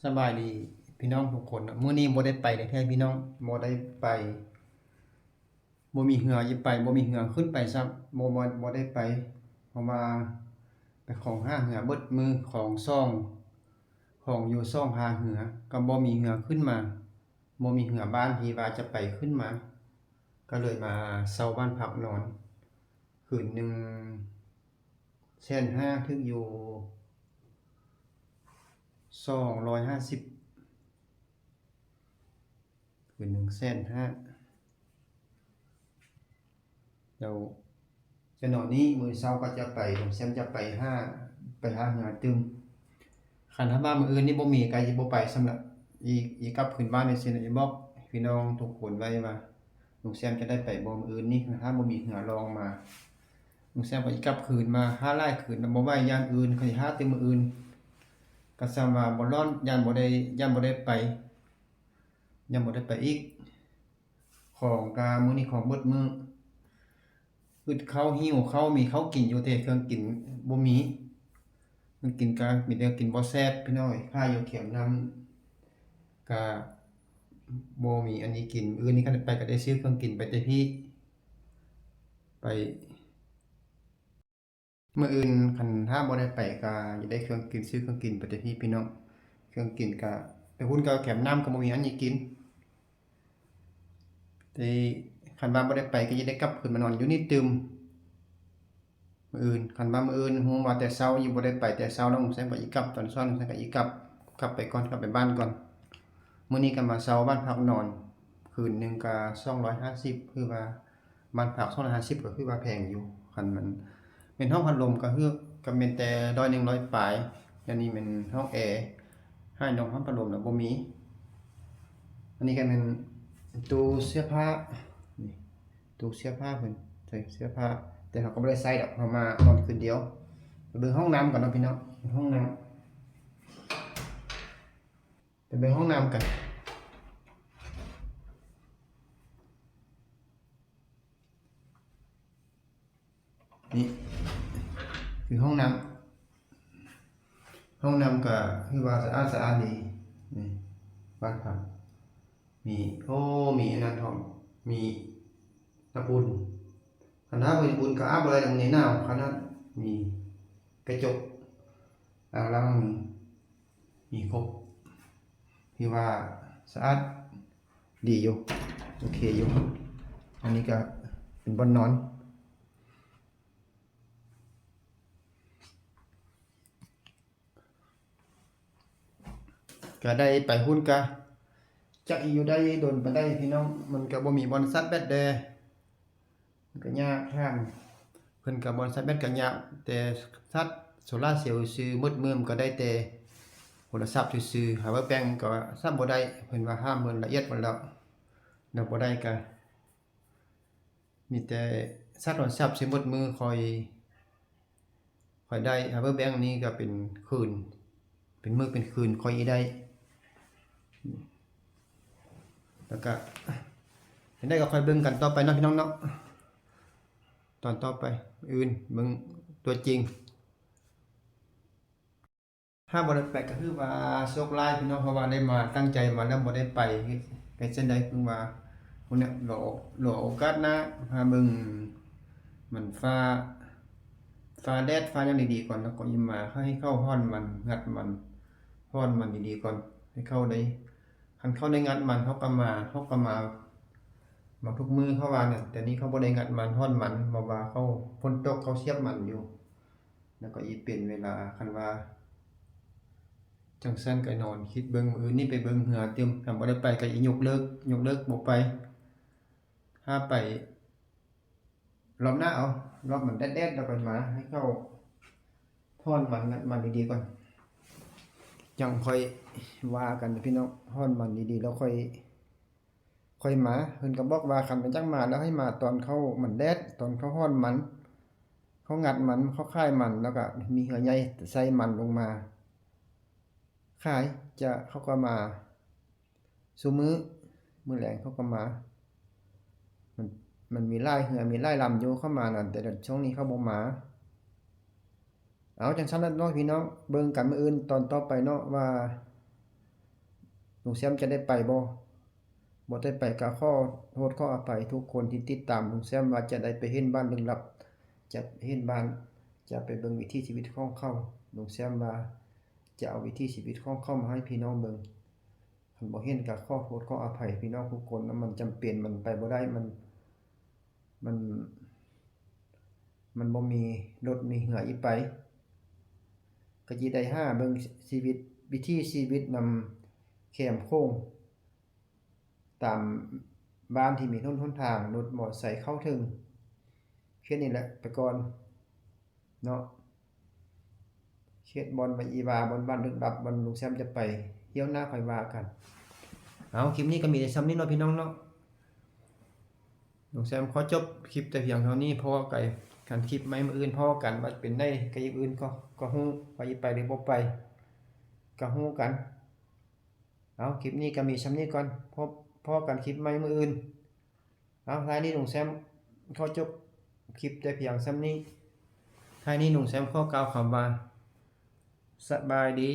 สบายดีพี่น้องทุกคนมื้อนี้บ่ได้ไปแท้พี่น้องบ่ได้ไปบ่มีเหือสิไปบ่มีเหือขึ้นไปซ้ำบ่ได้ไปเพราะว่าไปของหาเหือเบิดมือของซ่องของอยู่ซ่องหาเหือก็บ่มีเหือขึ้นมาบ่มีเหือบ้านที่ว่าจะไปขึ้นมาก็เลยมาเซาบ้านพักนอนคืนหนึ่ง150,000ถึงอยู่250คืนหนึ่ง150,000เดี๋ยวจะนอนนี้มื้อเช้าก็จะไปผมแซมจะไปหาเหือตึมคันถ้าว่ามื้ออื่นนี่บ่มีก็สิบ่ไปสำหรับอีกลับขึ้นบ้านนี่สิได้บอกพี่น้องทุกคนไว้ว่าลุงแซมจะได้ไปบ่มื้ออื่นนี่ถ้าบ่มีเหือรองมาลุงแซมก็สิกลับคืนมาหาหลายคืนบ่ไว้อย่างอื่นก็สิหาแต่มื้ออื่นก็ซ้ำว่าบ่ร้อนย้านบ่ได้ไปย้านบ่ได้ไปอีกของก็มื้อนี้ของเบิดมื้ออึดข้าวหิวข้าวมีข้าวกินอยู่แต่เครื่องกินบ่มีเครื่องกินก็มีแต่กินบ่แซ่บพี่น้องเอ้ยค่าอยู่เข็มน้ำก็บ่มีอันนี้กินมื้อนี้คันไปก็ได้ซื้อเครื่องกินไปแต่พี่ไปมื้ออื่นคันถ้าบ่ได้ไปก็สิได้เครื่องกินซื้อเครื่องกินไปแต่พี่น้องเครื่องกินก็ไปหุ้นก็แคมน้ำก็บ่มีอันนี้กินแต่คันว่าบ่ได้ไปก็สิได้กลับขึ้นมานอนอยู่นี่ตึมมื้ออื่นคันว่ามื้ออื่นฮู้ว่าแต่เช้าอยู่บ่ได้ไปแต่เช้าแล้วผมแซงก็อีกลับตอนเช้าผมแซงก็อีกกลับไปก่อนกลับไปบ้านก่อนมื้อนี้ก็มาเช้าบ้านพักนอนคืนหนึงก็250คือว่าบ้านพัก250ก็คือว่าแพงอยู่คันมันเป็นห้องพัดลมก็คือก็แม่นแต่100 100ปลายอันนี้แม่นห้องแอร์ให้น้องห้องพัดลมน่ะบ่มีอันนี้ก็แม่นตู้เสื้อผ้านี่ตู้เสื้อผ้าเพิ่นใส่เสื้อผ้าแต่เขาก็บ่ได้ใส่ดอกเขามานอนคืนเดียวไปเบิ่งห้องน้ำก่อนเนาะพี่น้องห้องน้ำไปเบิ่งห้องน้ำกันนี่คือห้องน้ำก็คือว่าสะอาดดีนี่บ้านพักมีมีอันนั้นพร้อมมีน้ำอุ่นคันถ้าบ่อุ่นก็อาบบ่ได้ดอกนี้หนาวขนาดมีกระจกอ่างล้างมือมีครบที่ว่าสะอาดดีอยู่โอเคอยู่อันนี้ก็เป็นบ่อนนอนก็ได้ไปหุ้นก็จักอยู่ได้โดนปานใดพี่น้องมันก็บ่มีบ่อนซัดแบตแดมันก็ยากทางเพิ่นก็บ่อนซัดแบตก็ยากแต่ซัดโซลาร์เซลล์ซื่อมืดมืดก็ได้แต่โทรศัพท์ซื่อๆ Power Bank ก็ซัดบ่ได้เพิ่นว่าห้ามเบิ่งละเอียดหมดแล้วแล้วบ่ได้ก็มีแต่ซัดโทรศัพท์ซื่อมืดมือค่อยได้ Power Bank นี้ก็เป็นคืนเป็นมื้อเป็นคืนค่อยได้แล้วก็เห็นได้ก็ค่อยเบิ่งกันต่อไปเนาะพี่น้องเนาะตอนต่อไปอื่นเบิ่งตัวจริงถ้าบ่ได้ไปก็คือว่าโชคร้ายพี่น้องเพราะว่าได้มาตั้งใจมาแล้วบ่ได้ไปเฮ็ดจั่งใดเพิ่นว่าพุ่นน่ะรอโอกาสหน้าหาเบิ่งมันฟ้าแดดฟ้าหยังดีๆก่อนแล้วก็อิมาให้เข้าฮ้อนมันงัดมันฮ้อนมันดีๆก่อนให้เข้าได้คันเข้าได้งัดมันเขาก็มาทุกมื้อเขาว่าเนี่ยแต่นี้เขาบ่ได้งัดมันฮ้อนมันเพราะว่าเขาฝนตกเขาเสียบมันอยู่แล้วก็อีเป็นเวลาคันว่าจังซั่นก็นอนคิดเบิ่งมื้ออื่นนี้ไปเบิ่งเหือเต็มคันบ่ได้ไปก็อียกเลิกบ่ไปถ้าไปรอบหน้าเอารอบมันแดดๆแล้วค่อยมาให้เข้าฮ้อนมันงัดมันดีๆก่อนจังค่อยว่ากันพี่น้องฮ้อนมันดีๆแล้วค่อยมาเพิ่นก็บอกว่าคันเป็นจังมาแล้วให้มาตอนเขามันแดดตอนเขาฮ้อนมันเขางัดมันเขาคายมันแล้วก็มีเหือใหญ่ใส่มันลงมาขายจะเขาก็มาซุมื้อแลงเขาก็มามันมีหลายเหือมีหลายลำอยู่เข้ามานั่นแต่เดี๋ยวช่วงนี้เขาบ่มาเอาจังซั่นล่ะเนาะพี่น้องเบิ่งกันมื้ออื่นตอนต่อไปเนาะว่า ลุงแซมจะได้ไปบ่ได้ไปก็ขอโทษขออภัยทุกคนที่ติดตามลุงแซมว่าจะได้ไปเห็นบ้านลึกลับจะเห็นบ้านจะไปเบิ่งวิถีชีวิตของเขาลุงแซมว่าจะเอาวิถีชีวิตของเขามาให้พี่น้องเบิ่งคันบ่เห็นก็ขอโทษขออภัยพี่น้องทุกคนนะมันจำเป็นมันไปบ่ได้มันบ่มีรถมีเหืออีไปก็สิได้หาเบิ่งชีวิตวิถีชีวิตนำแคมป์โค้งตามบ้านที่มีหนทางรถมอไซค์เข้าถึงแค่นี้แหละไปก่อนเนาะเขตบอนไปอีวาบอนบ้านลึกลับบอนลุงแซมจะไปเที่ยวหน้าค่อยว่ากันเอาคลิปนี้ก็มีแต่ส่ำนี้เนาะพี่น้องเนาะลุงแซมขอจบคลิปแต่เพียงเท่านี้เพราะว่าไกลกันคลิปใหม่มื้ออื่นพอกันว่าเป็นได้ก็อย่างอื่นก็ฮู้ว่าสิไปหรือบ่ไปก็ฮู้กันเอาคลิปนี้ก็มีส่ำนี้ก่อนพอกันคลิปใหม่มื้ออื่นเอาท้ายนี้ลุงแซมขอจบคลิปแต่เพียงส่ำนี้ท้ายนี้ลุงแซมขอกล่าวคำว่าสบายดี